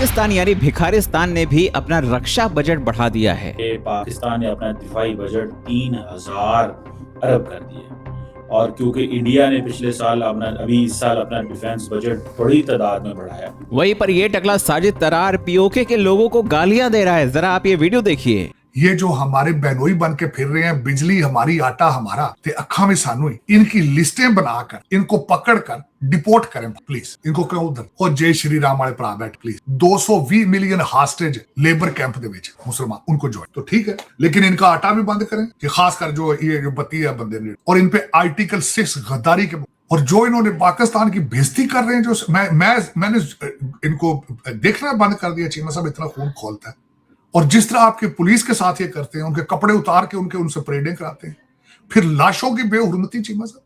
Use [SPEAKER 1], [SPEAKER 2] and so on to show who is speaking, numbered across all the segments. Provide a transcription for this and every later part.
[SPEAKER 1] पाकिस्तान यानी भिखारिस्तान ने भी अपना रक्षा बजट बढ़ा दिया है।
[SPEAKER 2] पाकिस्तान ने अपना दिफाई बजट 3000 अरब कर दिया और क्योंकि इंडिया ने पिछले साल अभी इस साल अपना डिफेंस बजट बड़ी तादाद में बढ़ाया।
[SPEAKER 1] वहीं पर ये टकला साजिद तरार पीओके के लोगों को गालियां दे रहा है। जरा आप ये वीडियो देखिए।
[SPEAKER 3] ये जो हमारे बहनोई बन के फिर रहे हैं, बिजली हमारी आटा हमारा ते अखा में सानू ही, इनकी लिस्टें बनाकर इनको पकड़कर डिपोर्ट करें प्लीज। इनको क्यों उधर और जय श्री राम वाले भरा बैठ प्लीज। 220 मिलियन हास्टेज लेबर कैंप दे विच मुसलमान, उनको जो है तो ठीक है, लेकिन इनका आटा भी बंद करें। ये खासकर जो ये बत्ती है बंदे ने, और इन पे आर्टिकल 6 गद्दारी के, और जो इन्होंने पाकिस्तान की बेइज्जती कर रहे हैं, जो मैंने इनको देखना बंद कर दिया। चीमा साहब इतना खून खोलता है, और जिस तरह आपके पुलिस के साथ ये करते हैं, उनके कपड़े उतार के उनसे परेडें कराते हैं, फिर लाशों की बेहुरमती। चीमा साहब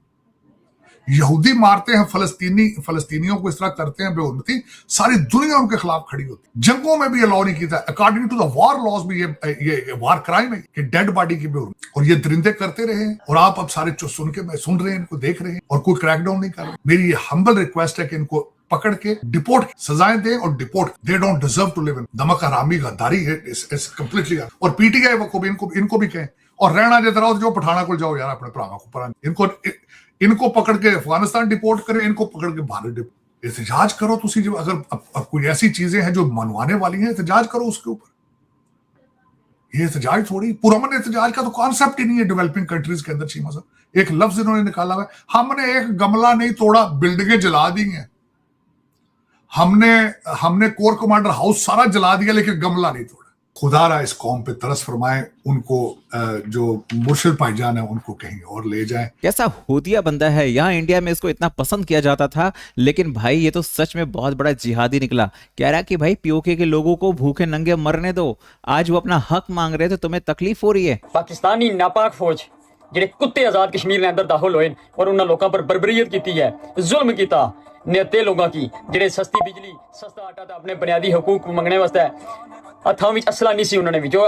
[SPEAKER 3] यहूदी मारते हैं फलस्तीनियों को, इस तरह करते हैं बेहुरमती, सारी दुनिया उनके खिलाफ खड़ी होती है। जंगों में भी अलाउ नहीं किया, according to the war laws भी ये वार क्राइम है कि डेड बॉडी की बेहुरमती, और ये दरिंदे करते रहे हैं। और आप अब सारे सुन रहे हैं, इनको देख रहे हैं, और कोई क्रैकडाउन नहीं कर रहे। मेरी ये हम्बल रिक्वेस्ट है कि इनको पकड़ के डिपोर्ट सजाएं दें, और deport, they don't deserve to live in नमक हरामी गद्दारी है इस कंप्लीटली। और पीटीआई को भी इनको भी कहें, और रहना देते रहो जो पठाना को जाओ यार अपने भरावां को पर, इनको पकड़ के अफगानिस्तान डिपोर्ट करें, इनको पकड़ के भारत एहतजाज करो। तुसी जो अगर अब कोई ऐसी चीजें हैं जो मनवाने वाली हैं, एहतजाज करो उसके ऊपर। ये एहतजाज थोड़ी, पुरअमन एहतजाज का तो कॉन्सेप्ट ही नहीं है डेवलपिंग कंट्रीज के अंदर। चीमा साहब एक लफ्ज इन्होंने निकाला हुआ है, हमने एक गमला नहीं तोड़ा, बिल्डिंगें जला दी हैं। हमने कोर कमांडर हाउस सारा जला दिया, लेकिन गमला नहीं तोड़ा। खुदारा इस कौम पे तरस फरमाए, उनको जो मुर्शिद भाईजान है उनको कहीं और ले जाएं।
[SPEAKER 1] कैसा हूतिया बंदा है। यहाँ इंडिया में इसको इतना पसंद किया जाता था, लेकिन भाई ये तो सच में बहुत बड़ा जिहादी निकला। कह रहा कि भाई पीओके के लोगों को भूखे नंगे मरने दो, आज वो अपना हक मांग रहे थे, तुम्हें तकलीफ हो रही है।
[SPEAKER 4] पाकिस्तानी नापाक फौज ਜਿਹੜੇ ਕੁੱਤੇ आजाद कश्मीर के अंदर दाखिल होए और उन्होंने लोगों पर बर्बरियत की है, जुल्म किया नेते लोगों की, ਜਿਹੜੇ सस्ती बिजली सस्ता आटा तो अपने बुनियादी हकूक मंगने वास्ते हथों में असला नहीं सी, उन्होंने भी जो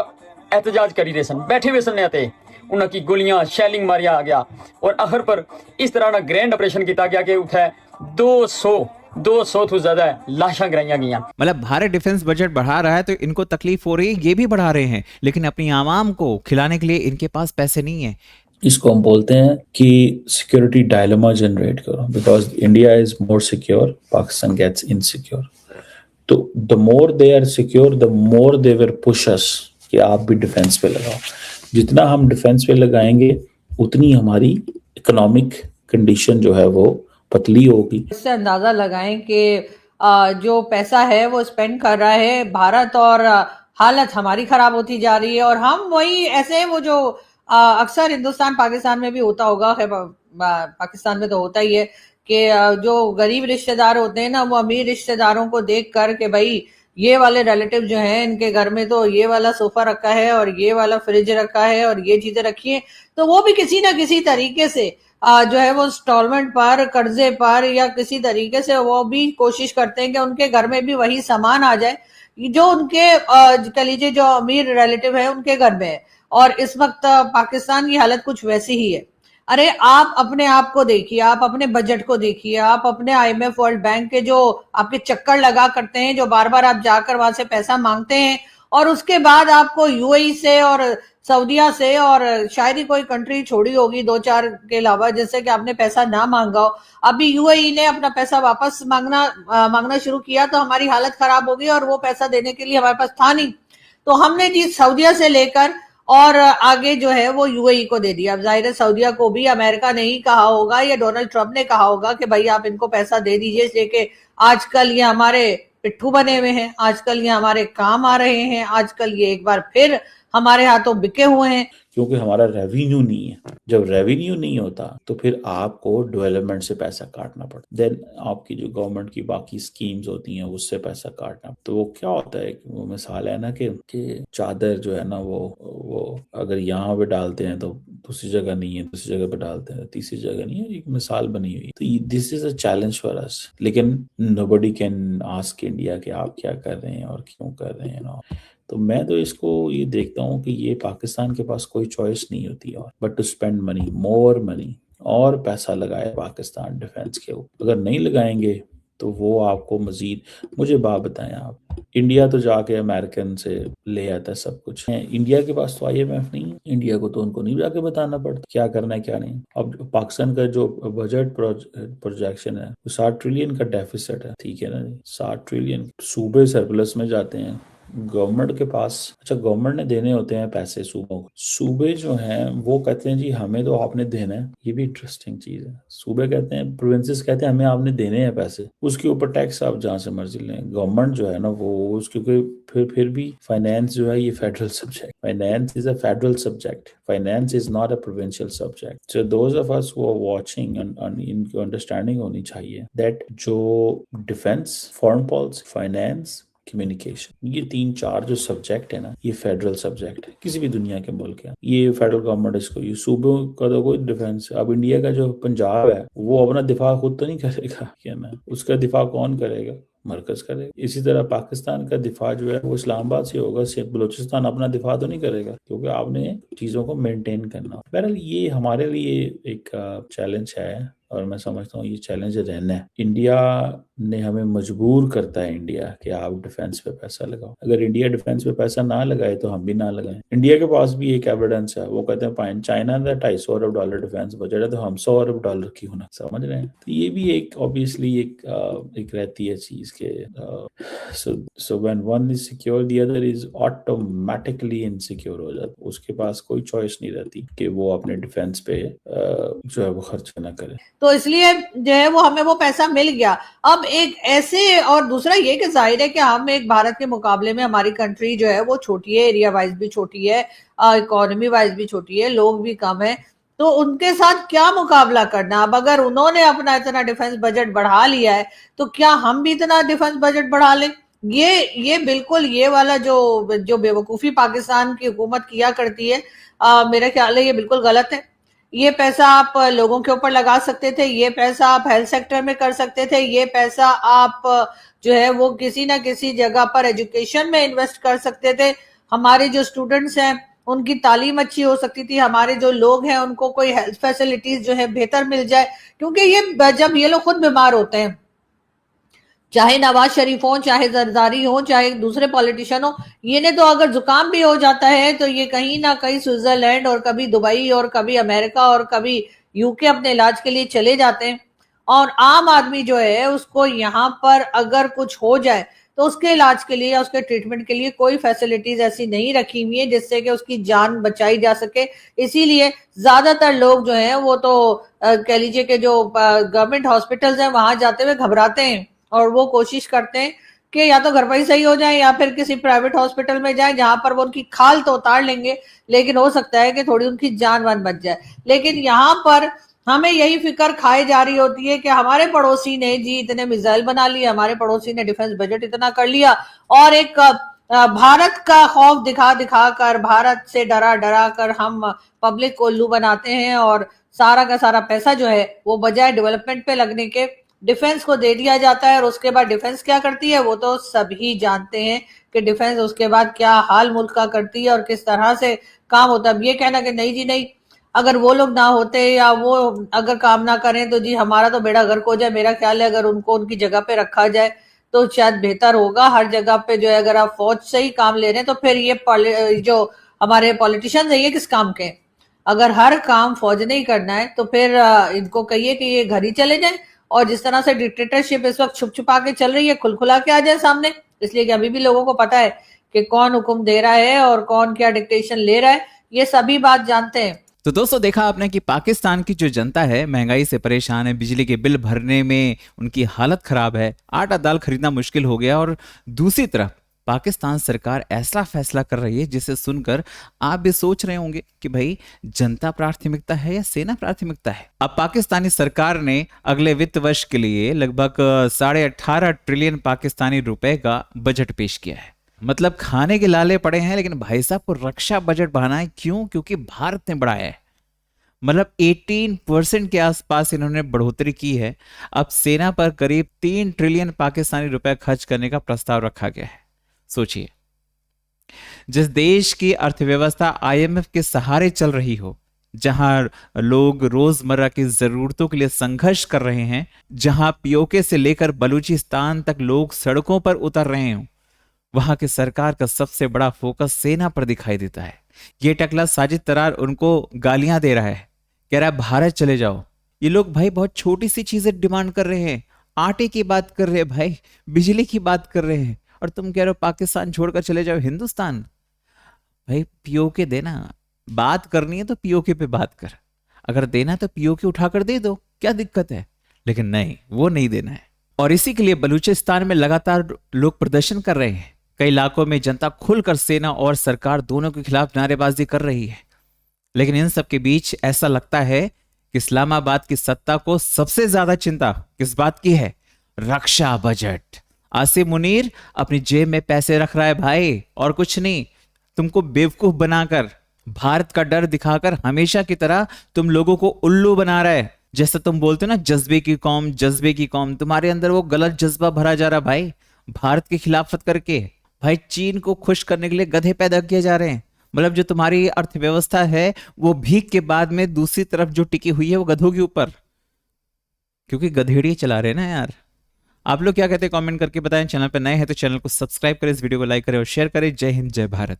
[SPEAKER 4] एहतजाज करी रहे सन, बैठे हुए सन ते उन्होंने गोलियां शैलिंग मारिया आ गया, और आखिर पर इस तरह ना ग्रैंड ऑपरेशन किया गया कि उठे 200 तो ज्यादा लाशां गिराई गई।
[SPEAKER 1] मतलब भारत डिफेंस बजट बढ़ा रहा है तो इनको तकलीफ हो रही है, ये भी बढ़ा रहे हैं, लेकिन अपनी आवाम को खिलाने के लिए इनके पास पैसे नहीं है।
[SPEAKER 2] इसको हम बोलते हैं कि सिक्योरिटी डायलेमा जनरेट करो, because India is more secure, Pakistan gets insecure. तो the more they are secure, the more they will push us कि आप भी डिफेंस पे लगाओ। जितना हम डिफेंस पे लगाएंगे उतनी हमारी इकोनॉमिक कंडीशन जो है वो पतली होगी।
[SPEAKER 5] इससे अंदाजा लगाएं कि जो पैसा है वो स्पेंड कर रहा है भारत, और हालत हमारी खराब होती जा रही है। और हम वही ऐसे वो जो अक्सर हिंदुस्तान पाकिस्तान में भी होता होगा, पाकिस्तान में तो होता ही है कि जो गरीब रिश्तेदार होते हैं ना, वो अमीर रिश्तेदारों को देख कर के भाई ये वाले रिलेटिव जो हैं इनके घर में तो ये वाला सोफा रखा है और ये वाला फ्रिज रखा है और ये चीजें रखी है, तो वो भी किसी ना किसी तरीके से जो है वो इंस्टॉलमेंट पर, कर्जे पर, या किसी तरीके से वो भी कोशिश करते हैं कि उनके घर में भी वही सामान आ जाए जो उनके कह लीजिए जो अमीर रिलेटिव है उनके घर में है। और इस वक्त पाकिस्तान की हालत कुछ वैसी ही है। अरे आप अपने आप को देखिए, आप अपने बजट को देखिए, आप अपने IMF वर्ल्ड बैंक के जो आपके चक्कर लगा करते हैं, जो बार बार आप जाकर वहां से पैसा मांगते हैं, और उसके बाद आपको UAE से और सऊदीया से और शायद ही कोई कंट्री छोड़ी होगी 2-4 के अलावा जिससे कि आपने पैसा ना मांगा हो। अभी UAE ने अपना पैसा वापस मांगना शुरू किया तो हमारी हालत खराब हो गई, और वो पैसा देने के लिए हमारे पास था नहीं, तो हमने जी सऊदीया से लेकर और आगे जो है वो UAE को दे दिया। अब जाहिर है सऊदीया को भी अमेरिका ने ही कहा होगा या डोनाल्ड ट्रंप ने कहा होगा कि भाई आप इनको पैसा दे दीजिए, इसलिए कि आजकल ये हमारे पिट्ठू बने हुए हैं, आजकल ये हमारे काम आ रहे हैं, आजकल ये एक बार फिर हमारे हाथों बिके हुए हैं।
[SPEAKER 2] क्योंकि हमारा रेवेन्यू नहीं है। जब रेवेन्यू नहीं होता तो फिर आपको डेवलपमेंट से पैसा काटना पड़ता, देन आपकी जो गवर्नमेंट की बाकी स्कीम्स होती हैं उससे पैसा काटना। तो वो क्या होता है, वो मिसाल है ना कि चादर जो है ना वो अगर यहाँ पे डालते हैं तो दूसरी जगह नहीं है, दूसरी जगह पे डालते हैं तीसरी जगह नहीं है, एक मिसाल बनी हुई। तो this is a challenge for us, लेकिन नोबडी कैन आस्क इंडिया कि आप क्या कर रहे हैं और क्यों कर रहे हैं ना। तो मैं तो इसको ये देखता हूँ कि ये पाकिस्तान के पास कोई चॉइस नहीं होती और but to spend money, more money, और पैसा लगाए पाकिस्तान डिफेंस के ऊपर। अगर नहीं लगाएंगे तो वो आपको मजीद, मुझे बात बताएं आप, इंडिया तो जाके अमेरिकन से ले आता है सब कुछ। इंडिया के पास तो IMF नहीं है, इंडिया को तो उनको नहीं जाके बताना पड़ता क्या करना है क्या नहीं। अब पाकिस्तान का जो बजट प्रोजेक्शन है वो 60 ट्रिलियन का डेफिसिट है, ठीक है ना जी, 60 ट्रिलियन। सूबे सरप्लस में जाते हैं, गवर्नमेंट के पास, अच्छा गवर्नमेंट ने देने होते हैं पैसे सूबों को, सूबे जो हैं वो कहते हैं जी हमें तो आपने देना है। ये भी इंटरेस्टिंग चीज है, सूबे कहते हैं, प्रोविंसेस कहते हैं हमें आपने देने हैं पैसे, उसके ऊपर टैक्स आप जहां से मर्जी लें। गवर्नमेंट जो है ना वो उसके फिर भी फाइनेंस जो है ये federal subject, finance is a federal subject, finance is not a provincial subject. So those of us who are watching, इनको अंडरस्टैंडिंग होनी चाहिए दैट जो defence, foreign policy, finance, communication, ये 3-4 जो सब्जेक्ट है ना ये फेडरल सब्जेक्ट है किसी भी दुनिया के मुल्क है। ये फेडरल गवर्नमेंट इसको, ये सूबों का तो कोई डिफेंस। अब इंडिया का जो पंजाब है वो अपना दिफा खुद तो नहीं करेगा, क्या ना, उसका दिफा कौन करेगा, मरकज करेगा। इसी तरह पाकिस्तान का दिफा जो है वो इस्लामाबाद से होगा, बलूचिस्तान अपना दिफा तो नहीं करेगा क्योंकि आपने चीजों को मेंटेन करना। बहरहाल ये हमारे लिए एक चैलेंज है और मैं समझता हूँ ये चैलेंज रहना है। इंडिया ने हमें मजबूर करता है इंडिया कि आप डिफेंस पे पैसा लगाओ। अगर इंडिया डिफेंस पे पैसा ना लगाए तो हम भी ना लगाएं। इंडिया के पास भी एक एविडेंस है, वो कहते हैं चाइना का $250 अरब डिफेंस बजट है तो हम $100 अरब क्यों ना, समझ रहे हैं। तो ये भी एक ऑब्वियसली एक रहती है चीज के so when one is secure the other is automatically insecure हो जाता, उसके पास कोई चॉइस नहीं रहती कि वो अपने डिफेंस पे जो है वो खर्च ना करे।
[SPEAKER 5] तो इसलिए जो है वो हमें वो पैसा मिल गया। अब एक ऐसे, और दूसरा ये कि जाहिर है कि हम एक भारत के मुकाबले में हमारी कंट्री जो है वो छोटी है, एरिया वाइज भी छोटी है, इकोनॉमी वाइज भी छोटी है, लोग भी कम है, तो उनके साथ क्या मुकाबला करना। अब अगर उन्होंने अपना इतना डिफेंस बजट बढ़ा लिया है तो क्या हम भी इतना डिफेंस बजट बढ़ा लें। ये बिल्कुल ये वाला जो बेवकूफी पाकिस्तान की हुकूमत किया करती है, मेरा ख्याल है ये बिल्कुल गलत है। ये पैसा आप लोगों के ऊपर लगा सकते थे, ये पैसा आप हेल्थ सेक्टर में कर सकते थे, ये पैसा आप जो है वो किसी ना किसी जगह पर एजुकेशन में इन्वेस्ट कर सकते थे। हमारे जो स्टूडेंट्स हैं उनकी तालीम अच्छी हो सकती थी, हमारे जो लोग हैं उनको कोई हेल्थ फैसिलिटीज जो है बेहतर मिल जाए। क्योंकि ये जब ये लोग खुद बीमार होते हैं, चाहे नवाज शरीफ हो, चाहे जरदारी हो, चाहे दूसरे पॉलिटिशियन हो, ये ने तो अगर जुकाम भी हो जाता है तो ये कहीं ना कहीं स्विट्जरलैंड और कभी दुबई और कभी अमेरिका और कभी यूके अपने इलाज के लिए चले जाते हैं। और आम आदमी जो है उसको यहाँ पर अगर कुछ हो जाए तो उसके इलाज के लिए या उसके ट्रीटमेंट के लिए कोई फैसिलिटीज ऐसी नहीं रखी हुई है जिससे कि उसकी जान बचाई जा सके। इसीलिए ज्यादातर लोग जो है वो तो कह लीजिए कि जो गवर्नमेंट हॉस्पिटल्स हैं वहां जाते हुए घबराते हैं और वो कोशिश करते हैं कि या तो घर पर ही सही हो जाए या फिर किसी प्राइवेट हॉस्पिटल में जाए जहां पर वो उनकी खाल तो उतार लेंगे लेकिन हो सकता है कि थोड़ी उनकी जान वान बच जाए। लेकिन यहाँ पर हमें यही फिक्र खाई जा रही होती है कि हमारे पड़ोसी ने जी इतने मिसाइल बना लिए, हमारे पड़ोसी ने डिफेंस बजट इतना कर लिया, और एक भारत का खौफ दिखा दिखा कर, भारत से डरा डरा कर हम पब्लिक को उल्लू बनाते हैं और सारा का सारा पैसा जो है वो बजाय डेवलपमेंट पे लगने के डिफेंस को दे दिया जाता है। और उसके बाद डिफेंस क्या करती है वो तो सभी जानते हैं कि डिफेंस उसके बाद क्या हाल मुल्क का करती है और किस तरह से काम होता है। अब ये कहना कि नहीं जी नहीं, अगर वो लोग ना होते या वो अगर काम ना करें तो जी हमारा तो बेड़ा गर्क हो जाए, मेरा ख्याल है अगर उनको उनकी जगह पे रखा जाए तो शायद बेहतर होगा। हर जगह पे जो है अगर आप फौज से ही काम ले रहे हैं तो फिर ये जो हमारे पॉलिटिशियंस है ये किस काम के। अगर हर काम फौज ने ही करना है तो फिर इनको कहिए कि ये घर ही चले जाएं और जिस तरह से डिक्टेटरशिप इस वक्त छुप छुपा के चल रही है खुलखुला के आ जाए सामने। इसलिए कि अभी भी लोगों को पता है कि कौन हुक्म दे रहा है और कौन क्या डिक्टेशन ले रहा है, ये सभी बात जानते हैं।
[SPEAKER 1] तो दोस्तों देखा आपने कि पाकिस्तान की जो जनता है महंगाई से परेशान है, बिजली के बिल भरने में उनकी हालत खराब है, आटा दाल खरीदना मुश्किल हो गया, और दूसरी तरफ पाकिस्तान सरकार ऐसा फैसला कर रही है जिसे सुनकर आप भी सोच रहे होंगे कि भाई जनता प्राथमिकता है या सेना प्राथमिकता है। अब पाकिस्तानी सरकार ने अगले वित्त वर्ष के लिए लगभग 18.5 ट्रिलियन पाकिस्तानी रुपए का बजट पेश किया है। मतलब खाने के लाले पड़े हैं, लेकिन भाई साहब को रक्षा बजट बढ़ाना है। क्यों? क्योंकि भारत ने बढ़ाया है। मतलब 18% के आसपास इन्होंने बढ़ोतरी की है। अब सेना पर करीब 3 ट्रिलियन पाकिस्तानी रुपए खर्च करने का प्रस्ताव रखा गया है। सोचिए, जिस देश की अर्थव्यवस्था IMF के सहारे चल रही हो, जहां लोग रोजमर्रा की जरूरतों के लिए संघर्ष कर रहे हैं, जहां POK से लेकर बलूचिस्तान तक लोग सड़कों पर उतर रहे हों, वहां की सरकार का सबसे बड़ा फोकस सेना पर दिखाई देता है। ये टकला साजिद तरार उनको गालियां दे रहा है, कह रहा है भारत चले जाओ। ये लोग भाई बहुत छोटी सी चीजें डिमांड कर रहे हैं, आटे की बात कर रहे हैं भाई, बिजली की बात कर रहे हैं, और तुम कह रहे हो पाकिस्तान छोड़कर चले जाओ हिंदुस्तान। भाई पीओके देना, बात करनी है तो पीओके पे बात कर, अगर देना तो पीओके उठाकर दे दो, क्या दिक्कत है। लेकिन नहीं, वो नहीं देना है। और इसी के लिए बलूचिस्तान में लगातार लोग प्रदर्शन कर रहे हैं। कई इलाकों में जनता खुलकर सेना और सरकार दोनों के खिलाफ नारेबाजी कर रही है। लेकिन इन सब के बीच ऐसा लगता है कि इस्लामाबाद की सत्ता को सबसे ज्यादा चिंता किस बात की है? रक्षा बजट। आसिम मुनीर अपनी जेब में पैसे रख रहा है भाई, और कुछ नहीं। तुमको बेवकूफ बनाकर, भारत का डर दिखाकर हमेशा की तरह तुम लोगों को उल्लू बना रहा है। जैसा तुम बोलते हो ना, जज्बे की कौम, जज्बे की कौम, तुम्हारे अंदर वो गलत जज्बा भरा जा रहा भाई, भारत की खिलाफत करके। भाई चीन को खुश करने के लिए गधे पैदा किए जा रहे हैं। मतलब जो तुम्हारी अर्थव्यवस्था है वो भीख के बाद में दूसरी तरफ जो टिकी हुई है वो गधों के ऊपर, क्योंकि गधेड़ी चला रहे हैं ना यार। आप लोग क्या कहते हैं कमेंट करके बताएं। चैनल पर नए हैं तो चैनल को सब्सक्राइब करें, इस वीडियो को लाइक करें और शेयर करें। जय हिंद, जय भारत।